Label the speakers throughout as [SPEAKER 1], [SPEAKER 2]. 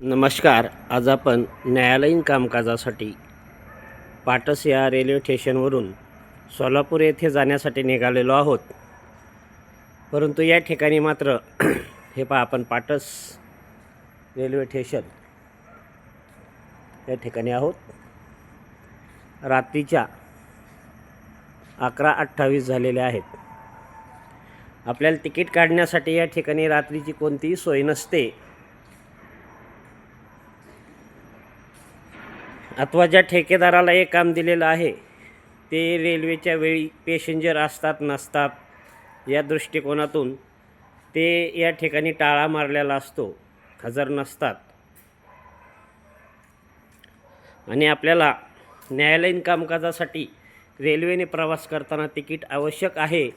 [SPEAKER 1] नमस्कार. आज आपण न्यायालयीन कामकाजासाठी पाटस या रेल्वे स्टेशनवरून सोलापूर येथे जाण्यासाठी निघालेलो आहोत. परंतु या ठिकाणी मात्र हे पहा, आपण पाटस रेल्वे स्टेशन या ठिकाणी आहोत. रात्रीच्या 11:28 झालेले आहेत. आपल्याला तिकीट काढण्यासाठी या ठिकाणी रात्रीची कोणतीही सोय नसते. अथवा ज्या ठेकेदाराला हे काम दिलेलं आहे ते रेल्वेच्या वेळी पॅसेंजर असतात नसतात या दृष्टिकोनातून ते या ठिकाणी टाळा मारलेला असतो, हजर नसतात. आणि आपल्याला न्यायालयीन कामकाजासाठी रेल्वेने प्रवास करताना तिकीट आवश्यक आहे.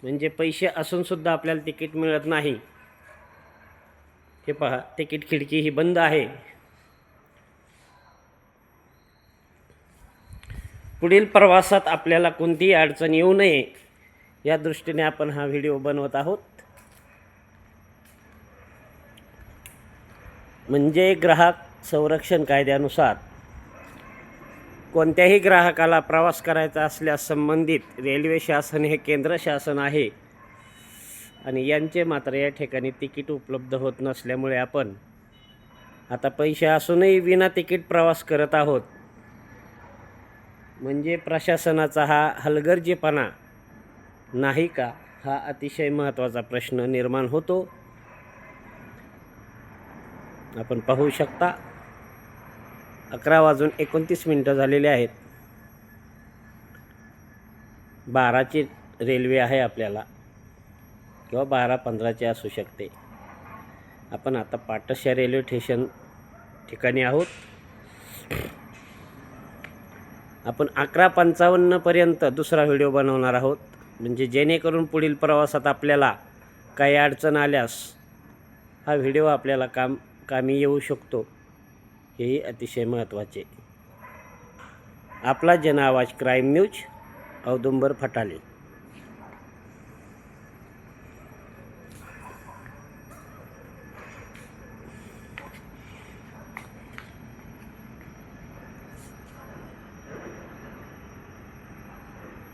[SPEAKER 1] म्हणजे पैसे असूनसुद्धा आपल्याला तिकीट मिळत नाही. हे पहा, तिकीट खिडकी ही बंद आहे. पुढील प्रवासात आपल्याला कोणतीही अडचण येऊ नये या दृष्टीने आपण हा व्हिडिओ बनवत आहोत. म्हणजे ग्राहक संरक्षण कायद्यानुसार कोणत्याही ग्राहकाला प्रवास करायचा असल्यास संबंधित रेल्वे शासन हे केंद्र शासन आहे आणि यांचे मात्र या ठिकाणी तिकीट उपलब्ध होत नसल्यामुळे आपण आता पैसे असूनही विना तिकीट प्रवास करत आहोत. म्हणजे प्रशासनाचा हा हलगर्जीपणा नाही का, हा अतिशय महत्त्वाचा प्रश्न निर्माण होतो. आपण पाहू शकता 11:29 झालेले आहेत. 12ची रेल्वे आहे आपल्याला, किंवा 12:15ची असू शकते. आपण आता पाटस या रेल्वे स्टेशन ठिकाणी आहोत. आपण 11:55पर्यंत दुसरा व्हिडिओ बनवणार आहोत. म्हणजे जेणेकरून पुढील प्रवासात आपल्याला काही अडचण आल्यास हा व्हिडिओ आपल्याला कामी येऊ शकतो. हेही अतिशय महत्त्वाचे. आपला जन आवाज क्राईम न्यूज, औदुंबर फटाले.